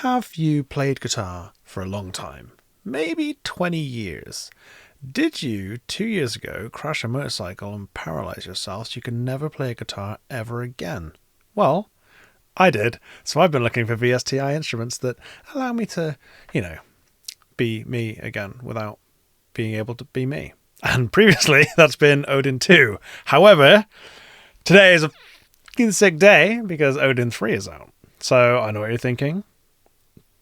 Have you played guitar for a long time? Maybe 20 years. Did you, 2 years ago, crash a motorcycle and paralyze yourself so you could never play a guitar ever again? Well, I did. So I've been looking for VSTI instruments that allow me to, be me again without being able to be me. And previously, that's been Odin II. However, today is a fucking sick day because Odin III is out. So I know what you're thinking.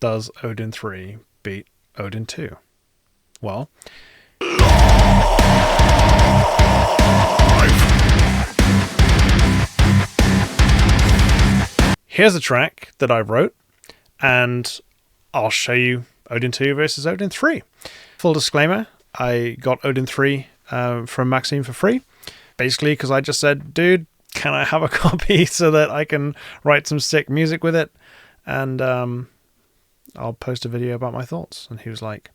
Does Odin III beat Odin II? Well, here's a track that I wrote, and I'll show you Odin II versus Odin III. Full disclaimer, I got Odin III from Maxime for free, basically because I just said, dude, can I have a copy so that I can write some sick music with it? And I'll post a video about my thoughts. And he was like,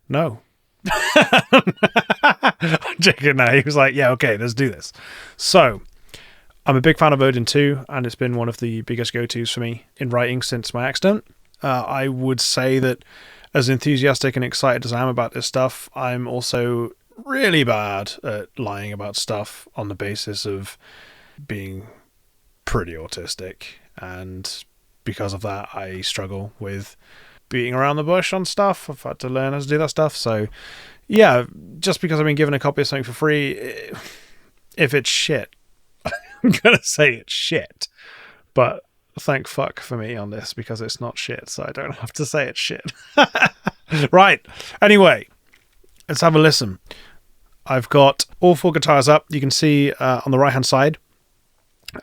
no. I'm joking now. He was like, yeah, okay, let's do this. So I'm a big fan of Odin II, and it's been one of the biggest go-tos for me in writing since my accident. I would say that as enthusiastic and excited as I am about this stuff, I'm also really bad at lying about stuff on the basis of being pretty autistic. And because of that, I struggle with beating around the bush on stuff. I've had to learn how to do that stuff. So yeah, just because I've been given a copy of something for free, if it's shit, I'm going to say it's shit. But thank fuck for me on this because it's not shit, so I don't have to say it's shit. Right. Anyway, let's have a listen. I've got all four guitars up. You can see on the right-hand side,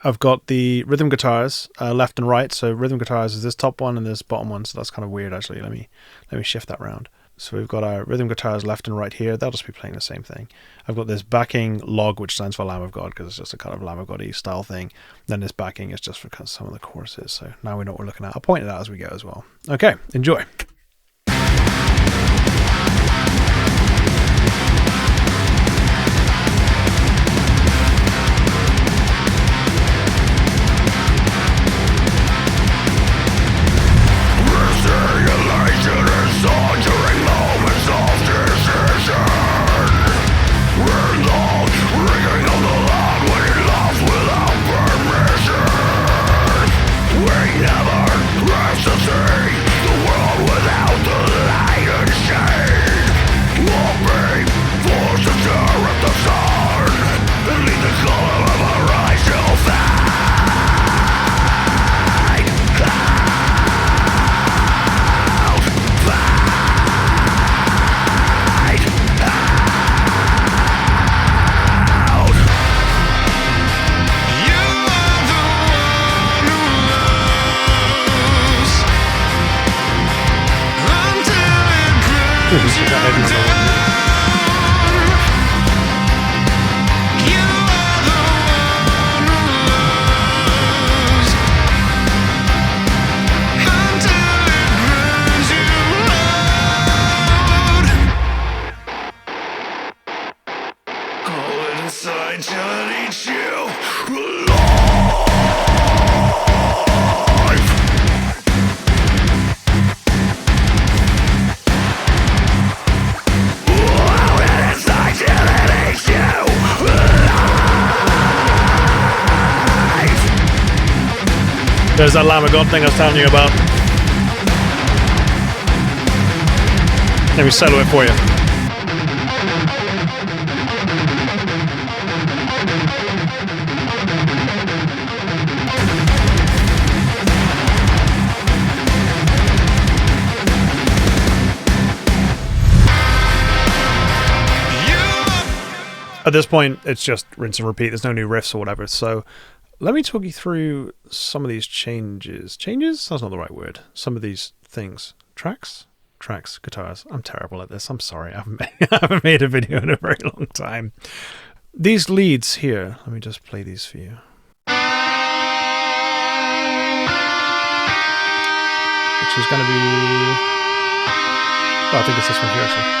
I've got the rhythm guitars left and right. So rhythm guitars is this top one and this bottom one. So that's kind of weird, actually. Let me shift that round. So we've got our rhythm guitars left and right here. They'll just be playing the same thing. I've got this backing log, which stands for Lamb of God, because it's just a kind of Lamb of God-y style thing. Then this backing is just for some of the choruses. So now we know what we're looking at. I'll point it out as we go as well. Okay, enjoy. There's that Lamb of God thing I was telling you about. Let me solo it for you. At this point, it's just rinse and repeat. There's no new riffs or whatever. So let me talk you through some of these changes. Changes? That's not the right word. Some of these things. Tracks, guitars. I'm terrible at this. I'm sorry. I haven't made a video in a very long time. These leads here. Let me just play these for you. Which is going to be... Oh, I think it's this one here, actually.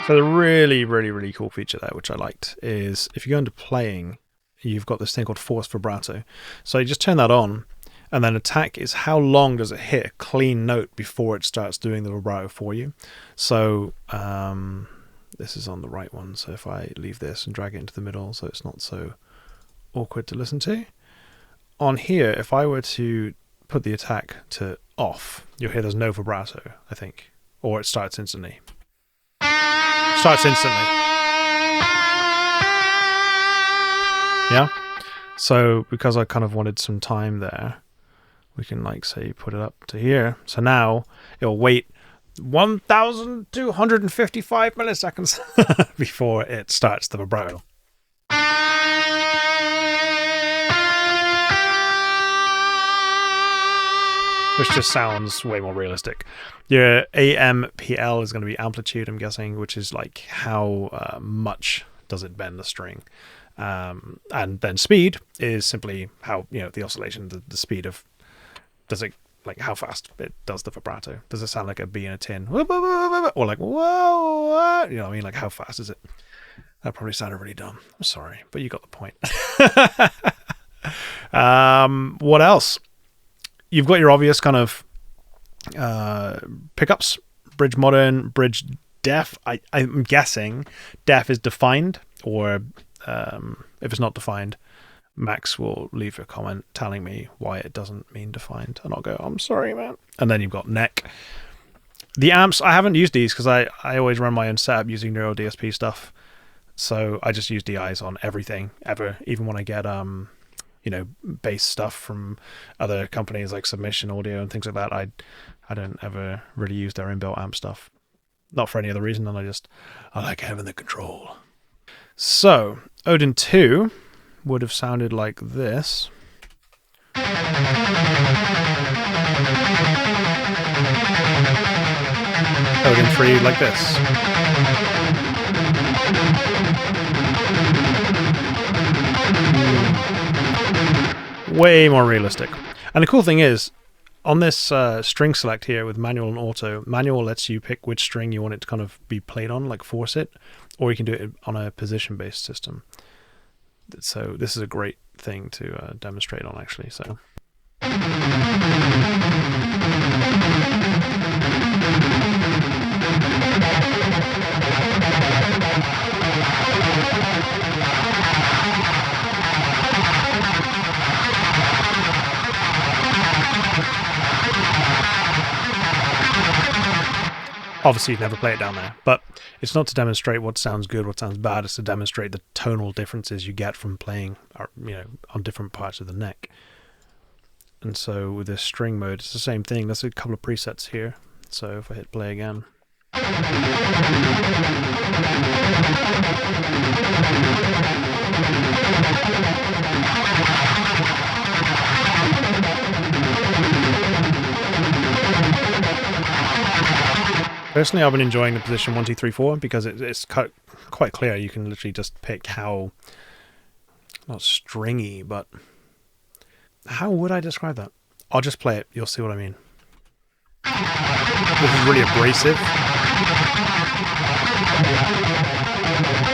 So the really, really, really cool feature there, which I liked, is if you go into playing, you've got this thing called forced vibrato. So you just turn that on, and then attack is how long does it hit a clean note before it starts doing the vibrato for you. So this is on the right one. So if I leave this and drag it into the middle so it's not so awkward to listen to. On here, if I were to put the attack to off, you'll hear there's no vibrato, I think. Or it starts instantly. Starts instantly. Yeah? So because I kind of wanted some time there, we can like say put it up to here. So now it'll wait 1,255 milliseconds before it starts the vibrato. Which just sounds way more realistic. Your AMPL is going to be amplitude, I'm guessing, which is like how much does it bend the string. And then speed is simply how, the oscillation, the speed of, does it, like how fast it does the vibrato. Does it sound like a bee in a tin? Or like, whoa, you know what I mean? Like how fast is it? That probably sounded really dumb. I'm sorry, but you got the point. What else? You've got your obvious kind of pickups, bridge modern, bridge def. I'm guessing def is defined, or if it's not defined, Max will leave a comment telling me why it doesn't mean defined, and I'll go, I'm sorry, man. And then you've got neck. The amps, I haven't used these because I always run my own setup using Neural DSP stuff, so I just use DIs on everything ever, even when I get bass stuff from other companies like Submission Audio and things like that. I don't ever really use their inbuilt amp stuff. Not for any other reason than I like having the control. So, Odin II would have sounded like this. Odin III like this. Way more realistic. And the cool thing is, on this string select here with manual and auto, manual lets you pick which string you want it to kind of be played on, like force it, or you can do it on a position-based system. So this is a great thing to demonstrate on, actually. So. Obviously, you'd never play it down there, but it's not to demonstrate what sounds good, what sounds bad. It's to demonstrate the tonal differences you get from playing, on different parts of the neck. And so with this string mode, it's the same thing. There's a couple of presets here. So if I hit play again. Personally, I've been enjoying the position 1, 2, 3, 4 because it's quite clear. You can literally just pick how, not stringy, but how would I describe that? I'll just play it. You'll see what I mean. This is really abrasive.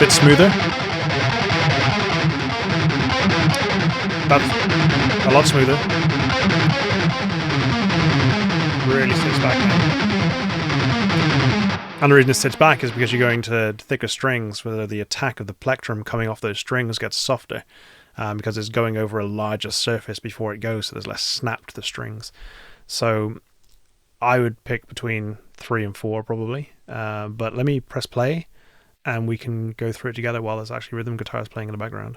Bit smoother. That's a lot smoother. Really sits back now. And the reason it sits back is because you're going to thicker strings, where the attack of the plectrum coming off those strings gets softer, because it's going over a larger surface before it goes, so there's less snap to the strings. So I would pick between 3 and 4 probably, but let me press play and we can go through it together while there's actually rhythm guitars playing in the background.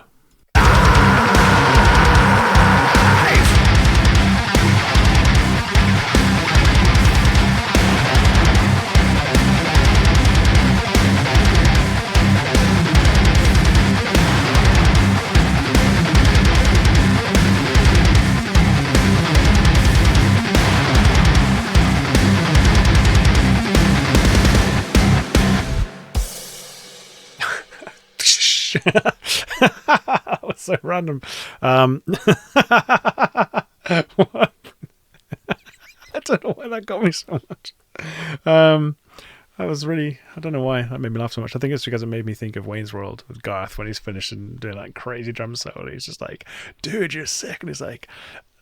That was so random. What? I don't know why that got me so much. That was really, I don't know why that made me laugh so much. I think it's because it made me think of Wayne's World with Garth when he's finished and doing that crazy drum solo. He's just like, dude, you're sick. And he's like,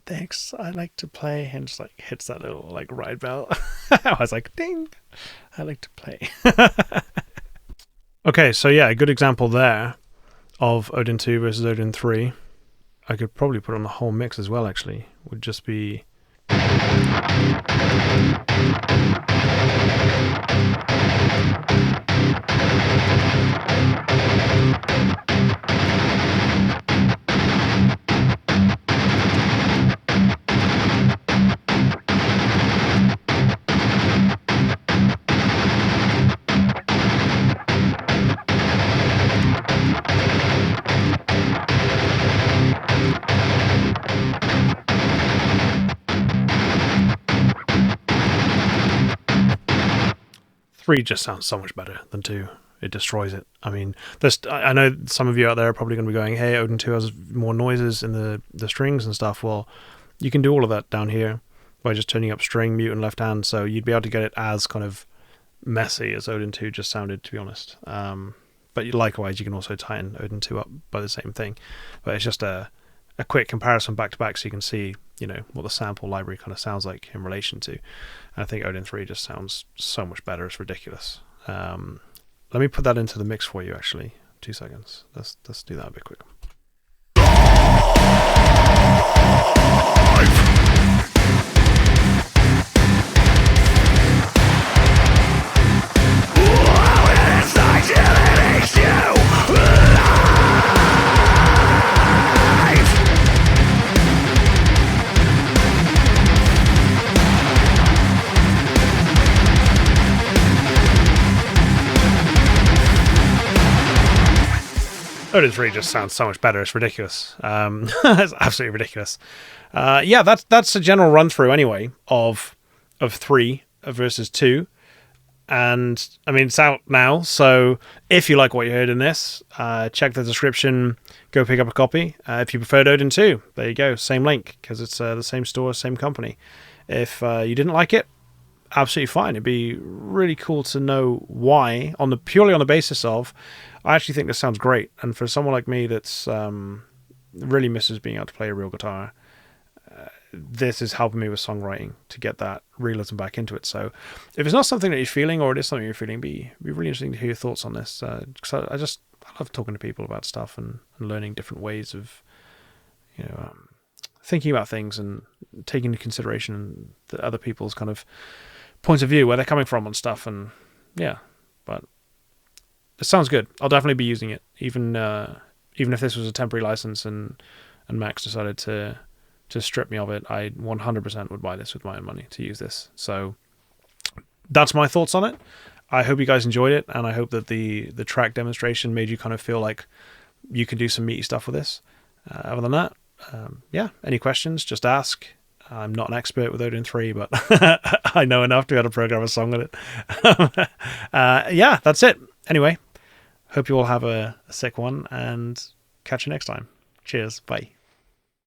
thanks, I like to play. And just like hits that little like ride bell. I was like, ding, I like to play. Okay, so yeah, a good example there of Odin 2 versus Odin 3. I could probably put on the whole mix as well, actually. Would just be... Three just sounds so much better than two. It destroys it. I mean, I know some of you out there are probably going to be going, hey, Odin 2 has more noises in the strings and stuff. Well, you can do all of that down here by just turning up string, mute, and left hand. So you'd be able to get it as kind of messy as Odin 2 just sounded, to be honest. But likewise, you can also tighten Odin 2 up by the same thing. But it's just a quick comparison back to back so you can see, you know, what the sample library kind of sounds like in relation to. And I think Odin 3 just sounds so much better. It's ridiculous. Let me put that into the mix for you, actually. 2 seconds. Let's do that a bit quick. Odin 3 just sounds so much better. It's ridiculous. It's absolutely ridiculous. Yeah, that's a general run through anyway of 3 versus 2. And I mean, it's out now. So if you like what you heard in this, check the description. Go pick up a copy. If you preferred Odin 2, there you go. Same link because it's the same store, same company. If you didn't like it, absolutely fine. It'd be really cool to know why, purely on the basis of, I actually think this sounds great. And for someone like me that's really misses being able to play a real guitar, this is helping me with songwriting to get that realism back into it. So if it's not something that you're feeling, or it is something you're feeling, be really interesting to hear your thoughts on this. Because I love talking to people about stuff and learning different ways of, you know, thinking about things and taking into consideration the other people's kind of points of view, where they're coming from on stuff. And yeah, but it sounds good. I'll definitely be using it, even if this was a temporary license and Max decided to strip me of it. I 100% would buy this with my own money to use this. So that's my thoughts on it. I hope you guys enjoyed it, and I hope that the track demonstration made you kind of feel like you can do some meaty stuff with this. Other than that, yeah, any questions, just ask. I'm not an expert with Odin 3, but I know enough to be able to program a song with it. Yeah, that's it. Anyway, hope you all have a sick one, and catch you next time. Cheers. Bye.